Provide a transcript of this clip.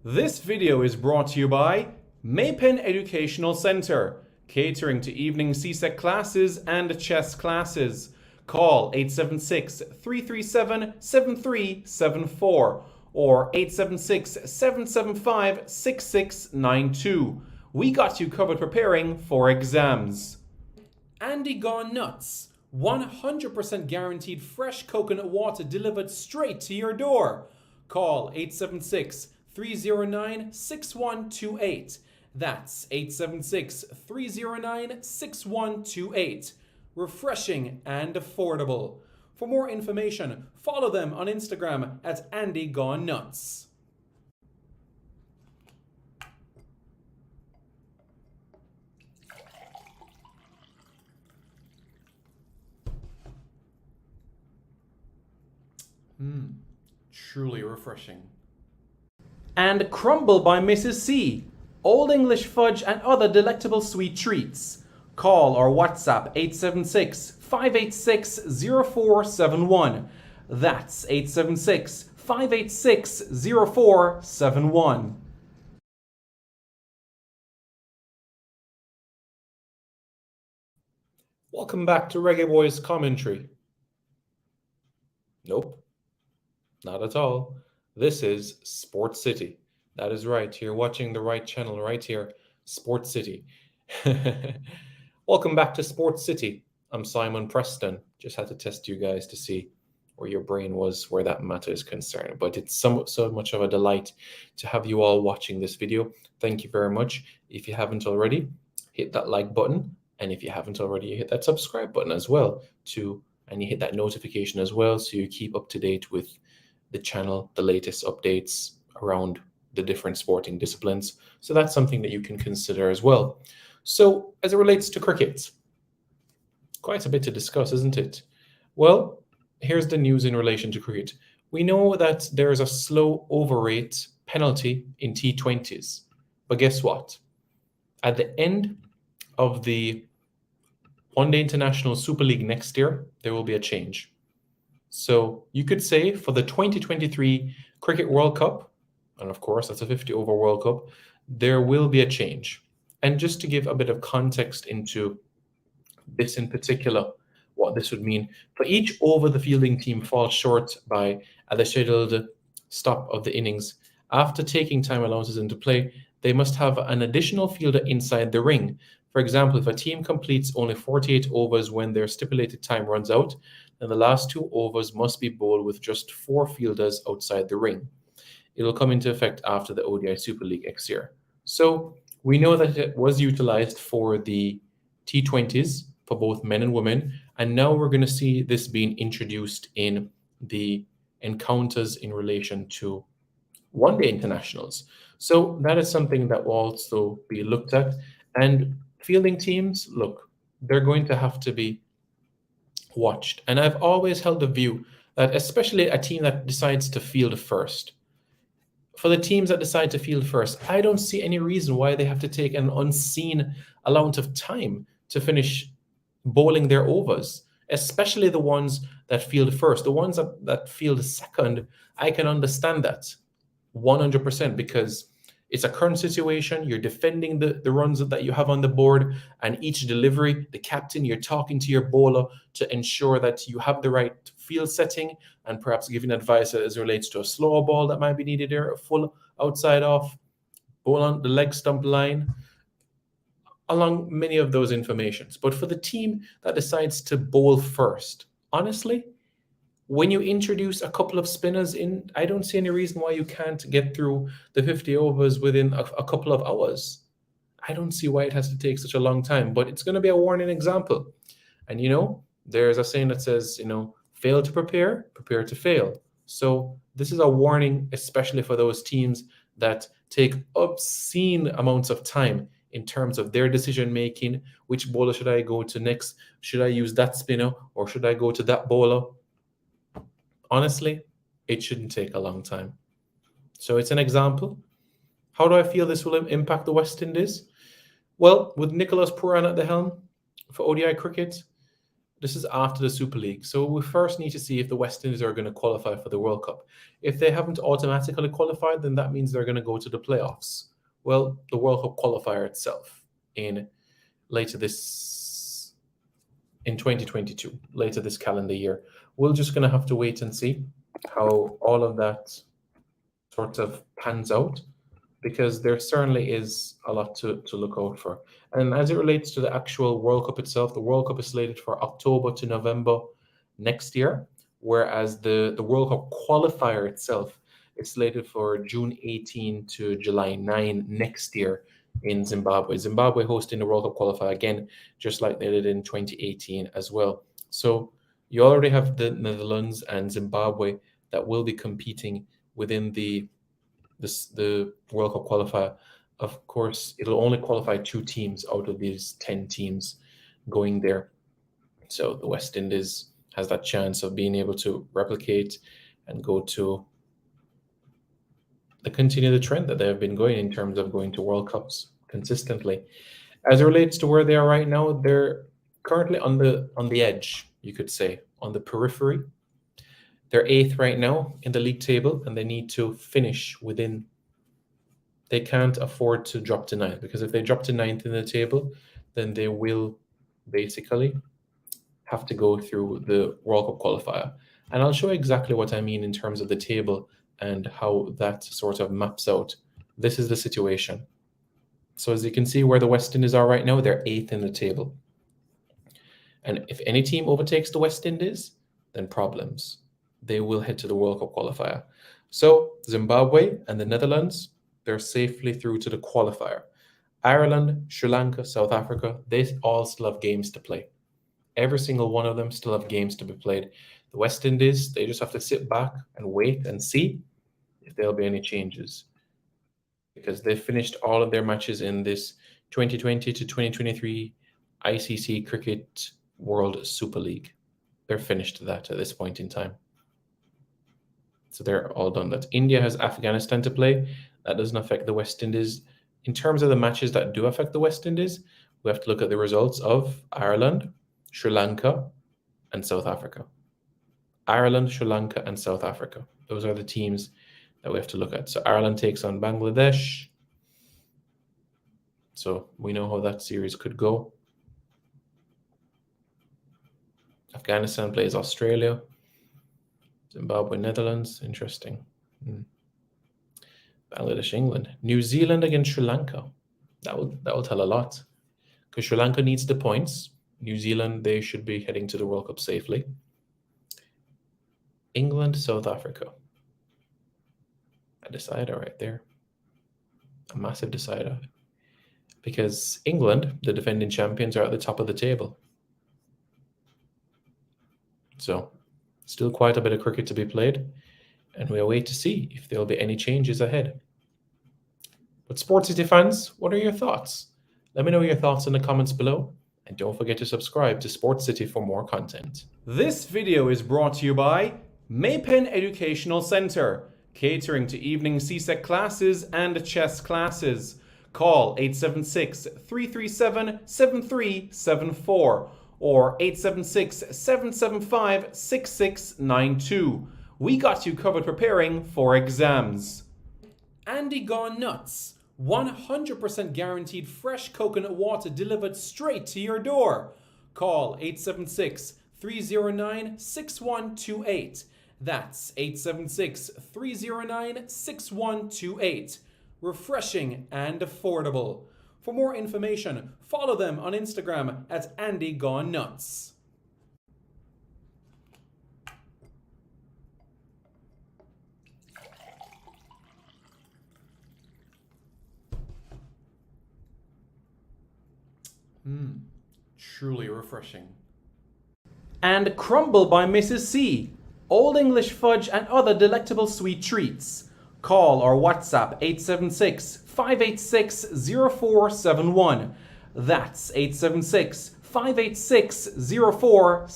This video is brought to you by Maypen Educational Centre, catering to evening CSEC classes and chess classes. Call 876-337-7374 or 876-775-6692. We got you covered preparing for exams. Andy Gone Nuts. 100% guaranteed fresh coconut water delivered straight to your door. Call 876-309-6128. That's 876-309-6128. Refreshing and affordable. For more information, follow them on Instagram at Andy Gone Nuts. Truly refreshing. And Crumble by Mrs. C. Old English fudge and other delectable sweet treats. Call or WhatsApp 876-586-0471. That's 876-586-0471. Welcome back to Reggae Boys Commentary. Nope. Not at all. This is Sports City. That is right. You're watching the right channel right here, Sports City. Welcome back to Sports City. I'm Simon Preston. Just had to test you guys to see where your brain was, where that matter is concerned. But it's so much of a delight to have you all watching this video. Thank you very much. If you haven't already, hit that like button. And if you haven't already, hit that subscribe button as well and you hit that notification as well so you keep up to date with the channel, the latest updates around the different sporting disciplines. So that's something that you can consider as well. So as it relates to cricket, quite a bit to discuss, isn't it? Well, here's the news in relation to cricket. We know that there is a slow over rate penalty in T20s. But guess what? At the end of the One Day International Super League next year, there will be a change. So you could say for the 2023 Cricket World Cup, and of course that's a 50-over World Cup, there will be a change. And just to give a bit of context into this in particular, what this would mean, for each over the fielding team falls short by at the scheduled stop of the innings, after taking time allowances into play, they must have an additional fielder inside the ring. For example, if a team completes only 48 overs when their stipulated time runs out, then the last 2 overs must be bowled with just 4 fielders outside the ring. It will come into effect after the ODI Super League next year. So we know that it was utilized for the T20s for both men and women, and now we're going to see this being introduced in the encounters in relation to one-day internationals. So that is something that will also be looked at. And fielding teams, look, they're going to have to be watched. And I've always held the view that especially a team that decides to field first, for the teams that decide to field first, I don't see any reason why they have to take an unseen amount of time to finish bowling their overs, especially the ones that field first. The ones that field second, I can understand that 100% because it's a current situation. You're defending the runs that you have on the board, and each delivery, the captain, you're talking to your bowler to ensure that you have the right field setting and perhaps giving advice as it relates to a slower ball that might be needed there, a full outside off, ball on the leg stump line, along many of those informations. But for the team that decides to bowl first, honestly, when you introduce a couple of spinners in, I don't see any reason why you can't get through the 50 overs within a couple of hours. I don't see why it has to take such a long time, but it's going to be a warning example. And, there's a saying that says, fail to prepare, prepare to fail. So this is a warning, especially for those teams that take obscene amounts of time in terms of their decision-making. Which bowler should I go to next? Should I use that spinner or should I go to that bowler? Honestly, it shouldn't take a long time. So it's an example. How do I feel this will impact the West Indies? Well, with Nicholas Pooran at the helm for ODI cricket, This is after the Super League. So we first need to see if the West Indies are going to qualify for the World Cup. If they haven't automatically qualified, then that means they're going to go to the playoffs. Well, the World Cup qualifier itself in 2022, later this calendar year. We're just going to have to wait and see how all of that sort of pans out, because there certainly is a lot to look out for. And as it relates to the actual World Cup itself, the World Cup is slated for October to November next year, whereas the World Cup qualifier itself is slated for June 18 to July 9 next year in Zimbabwe. Zimbabwe hosting the World Cup qualifier again, just like they did in 2018 as well. So you already have the Netherlands and Zimbabwe that will be competing within the World Cup qualifier. Of course, it'll only qualify 2 teams out of these 10 teams going there. So the West Indies has that chance of being able to replicate and continue the trend that they have been going in terms of going to World Cups consistently. As it relates to where they are right now, they're currently on the edge, you could say, on the periphery. They're 8th right now in the league table, and they need to finish within. They can't afford to drop to 9th, because if they drop to 9th in the table, then they will basically have to go through the World Cup qualifier. And I'll show you exactly what I mean in terms of the table and how that sort of maps out. This is the situation. So as you can see where the West Indies are right now, they're 8th in the table. And if any team overtakes the West Indies, then problems. They will head to the World Cup qualifier. So Zimbabwe and the Netherlands, they're safely through to the qualifier. Ireland, Sri Lanka, South Africa, they all still have games to play. Every single one of them still have games to be played. The West Indies, they just have to sit back and wait and see if there'll be any changes, because they've finished all of their matches in this 2020 to 2023 ICC Cricket World Super League. They're finished that at this point in time. So they're all done that. India has Afghanistan to play. That doesn't affect the West Indies. In terms of the matches that do affect the West Indies, we have to look at the results of Ireland, Sri Lanka, and South Africa. Ireland, Sri Lanka, and South Africa. Those are the teams that we have to look at. So Ireland takes on Bangladesh. So we know how that series could go. Afghanistan plays Australia. Zimbabwe, Netherlands. Interesting. Bangladesh, England. New Zealand against Sri Lanka. That will tell a lot, because Sri Lanka needs the points. New Zealand, they should be heading to the World Cup safely. England, South Africa. A decider right there. A massive decider. Because England, the defending champions, are at the top of the table. So, still quite a bit of cricket to be played, and we'll wait to see if there'll be any changes ahead. But Sports City fans, what are your thoughts? Let me know your thoughts in the comments below, and don't forget to subscribe to Sports City for more content. This video is brought to you by Maypen Educational Centre, catering to evening CSEC classes and chess classes. Call 876-337-7374 or 876-775-6692. We got you covered preparing for exams. Andy Gone Nuts, 100% guaranteed fresh coconut water delivered straight to your door. Call 876-309-6128. That's 876-309-6128. Refreshing and affordable. For more information, follow them on Instagram at Andy Gone Nuts. Truly refreshing. And Crumble by Mrs. C. Old English fudge and other delectable sweet treats. Call or WhatsApp 876-586-0471. That's 876-586-0471.